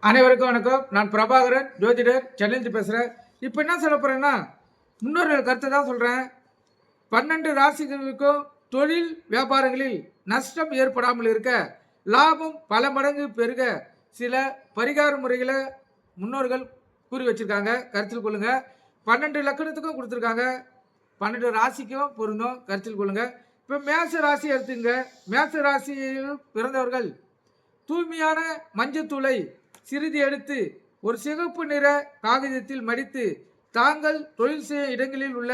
அனைவருக்கும் வணக்கம். நான் பிரபாகரன், ஜோதிடர், சென்னையிலிருந்து பேசுகிறேன். இப்போ என்ன சொல்ல போகிறேன்னா, முன்னோர்கள் கருத்தை தான் சொல்கிறேன். 12 ராசிகளுக்கும் தொழில் வியாபாரங்களில் நஷ்டம் ஏற்படாமல் இருக்க, லாபம் பல மடங்கு பெருக சில பரிகார முறைகளை முன்னோர்கள் கூறி வச்சுருக்காங்க. கருத்தில் கொள்ளுங்க. 12 லக்கணத்துக்கும் கொடுத்துருக்காங்க. 12 ராசிக்கும் பொருந்தும். கருத்தில் கொள்ளுங்க. இப்போ மேச ராசி எடுத்துங்க. மேச ராசியில் பிறந்தவர்கள் தூய்மையான மஞ்சத்தூளை சிறிது எடுத்து ஒரு சிகப்பு நிற காகிதத்தில் மடித்து தாங்கள் தொழில் செய்யும் இடங்களில் உள்ள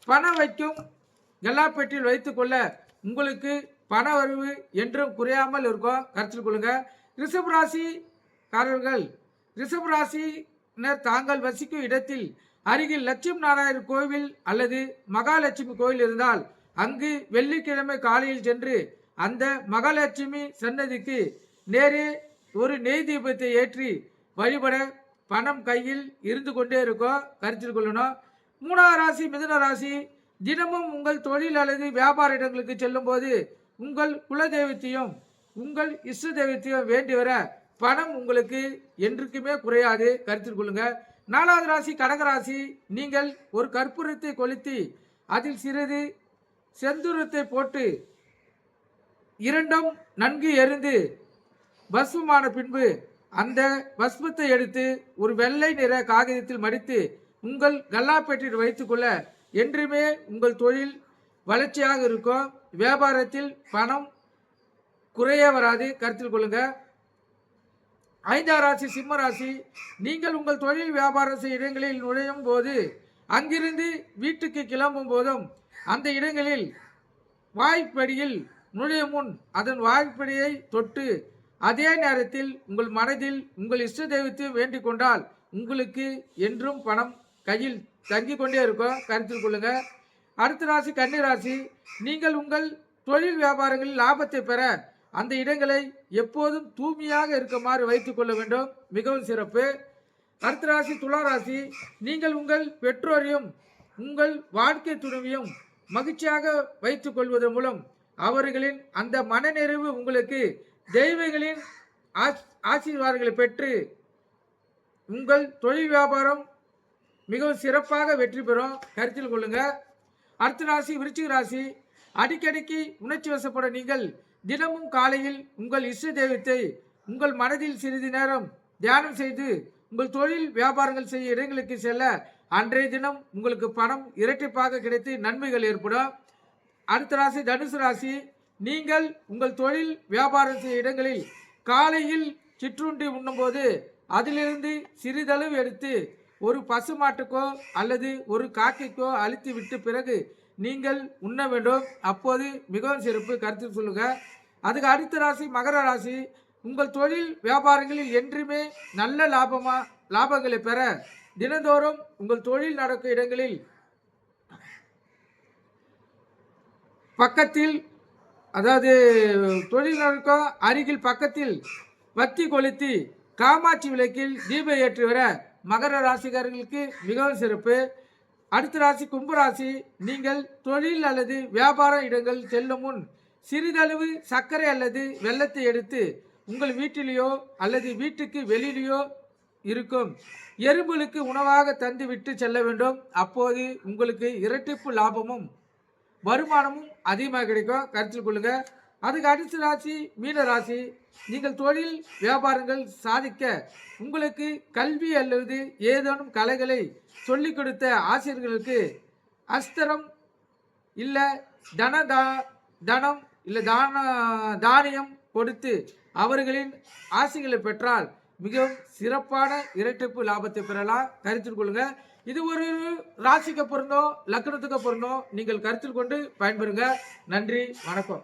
பண வைக்கும் கல்லாப்பெட்டியில் வைத்துக்கொள்ள உங்களுக்கு பண வரவு என்றும் குறையாமல் இருக்கும். கருத்தில் கொள்ளுங்க. ரிஷப ராசிக்காரர்கள், ரிஷப ராசினர் தாங்கள் வசிக்கும் இடத்தில் அருகில் லட்சுமி நாராயணர் கோவில் அல்லது மகாலட்சுமி கோவில் இருந்தால் அங்கு வெள்ளிக்கிழமை காலையில் சென்று அந்த மகாலட்சுமி சன்னதிக்கு நேரே ஒரு நெய் தீபத்தை ஏற்றி வழிபட பணம் கையில் இருந்து கொண்டே இருக்கும். கருத்தில் கொள்ளணும். 3வது ராசி மிதுன ராசி, தினமும் உங்கள் தொழில் அல்லது வியாபார இடங்களுக்கு செல்லும் போது உங்கள் குலதெய்வத்தையும் உங்கள் இஷ்ட தெய்வத்தையும் வேண்டி வர பணம் உங்களுக்கு என்றுக்குமே குறையாது. கருத்தில் கொள்ளுங்க. 4வது ராசி கடகராசி, நீங்கள் ஒரு கற்பூரத்தை கொளுத்தி அதில் சிறிது செந்தூரத்தை போட்டு இரண்டும் நன்கு எரிந்து பஸ்மமான பின்பு அந்த பஸ்மத்தை எடுத்து ஒரு வெள்ளை நிற காகிதத்தில் மடித்து உங்கள் கல்லாப்பேட்டில் வைத்துக்கொள்ள என்றுமே உங்கள் தொழில் வளர்ச்சியாக இருக்கும். வியாபாரத்தில் பணம் குறைய வராது. கருத்தில் கொள்ளுங்க. 5வது ராசி சிம்ம ராசி, நீங்கள் உங்கள் தொழில் வியாபாரம் செய்யும் இடங்களில் நுழையும் போது அங்கிருந்து வீட்டுக்கு கிளம்பும் போதும் அந்த இடங்களில் வாய்ப்படியில் நுழையும் முன் அதன் வாய்ப்படியை தொட்டு அதே நேரத்தில் உங்கள் மனதில் உங்கள் இஷ்ட தெய்வத்தை வேண்டிக் கொண்டால் உங்களுக்கு என்றும் பணம் கையில் தங்கி கொண்டே இருக்கும். கருத்தில் கொள்ளுங்க. அடுத்த ராசி கன்னிராசி, நீங்கள் உங்கள் தொழில் வியாபாரங்களில் லாபத்தை பெற அந்த இடங்களை எப்போதும் தூய்மையாக இருக்குமாறு வைத்துக் கொள்ள வேண்டும். மிகவும் சிறப்பு. அடுத்த ராசி துளாராசி, நீங்கள் உங்கள் பெற்றோரையும் உங்கள் வாழ்க்கை துணைவையும் மகிழ்ச்சியாக வைத்துக் கொள்வதன் மூலம் அவர்களின் அந்த மனநிறைவு உங்களுக்கு தெய்வங்களின் ஆசீர்வாதங்களை பெற்று உங்கள் தொழில் வியாபாரம் மிகவும் சிறப்பாக வெற்றி பெறும். கருத்தில் கொள்ளுங்க. அடுத்த ராசி விருச்சிக ராசி, அடிக்கடிக்கு உணர்ச்சி வசப்பட நீங்கள் தினமும் காலையில் உங்கள் இஷ்ட தெய்வத்தை உங்கள் மனதில் சிறிது நேரம் தியானம் செய்து உங்கள் தொழில் வியாபாரங்கள் செய்ய இடங்களுக்கு செல்ல அன்றைய தினம் உங்களுக்கு பணம் இரட்டிப்பாக கிடைத்து நன்மைகள் ஏற்படும். அடுத்த ராசி தனுசு ராசி, நீங்கள் உங்கள் தொழில் வியாபாரம் செய்ய இடங்களில் காலையில் சிற்றுண்டி உண்ணும்போது அதிலிருந்து சிறிதளவு எடுத்து ஒரு பசுமாட்டுக்கோ அல்லது ஒரு காக்கைக்கோ அழித்து விட்டு பிறகு நீங்கள் உண்ண வேண்டும். அப்போது மிகவும் சிறப்பு. கருத்தில் சொல்லுங்க. அதுக்கு அடுத்த ராசி மகர ராசி, உங்கள் தொழில் வியாபாரங்களில் என்றுமே நல்ல லாபங்களை பெற தினந்தோறும் உங்கள் தொழில் நடக்கும் இடங்களில் பக்கத்தில், அதாவது தொழில் நடக்கும் அருகில் பக்கத்தில் வத்தி கொளுத்தி காமாட்சி விளக்கில் தீபம் ஏற்றி வர மகர ராசிக்காரர்களுக்கு மிகவும் சிறப்பு. அடுத்த ராசி கும்பராசி, நீங்கள் தொழில் அல்லது வியாபார இடங்கள் செல்லும் முன் சிறிதளவு சர்க்கரை அல்லது வெல்லத்தை எடுத்து உங்கள் வீட்டிலேயோ அல்லது வீட்டுக்கு வெளியிலேயோ இருக்கும் எறும்புகளுக்கு உணவாக தந்து விட்டு செல்ல வேண்டும். அப்போது உங்களுக்கு இரட்டிப்பு லாபமும் வருமானமும் அதிகமாக கிடைக்கும். கருத்தில் கொள்ளுங்க. அதுக்கு அடுத்த ராசி மீன ராசி, நீங்கள் தொழில் வியாபாரங்கள் சாதிக்க உங்களுக்கு கல்வி அல்லது ஏதேனும் கலைகளை சொல்லிக் கொடுத்த ஆசிரியர்களுக்கு அஸ்திரம் இல்லை தனம் இல்லை தானியம் கொடுத்து அவர்களின் ஆசைகளை பெற்றால் மிகவும் சிறப்பான இரட்டிப்பு லாபத்தை பெறலாம். கருத்தில் கொள்ளுங்க. இது ஒரு ராசிக்கு பொருந்தும், லக்னத்துக்கு பொருந்தும். நீங்கள் கருத்தில் கொண்டு பயன்பெறுங்க. நன்றி, வணக்கம்.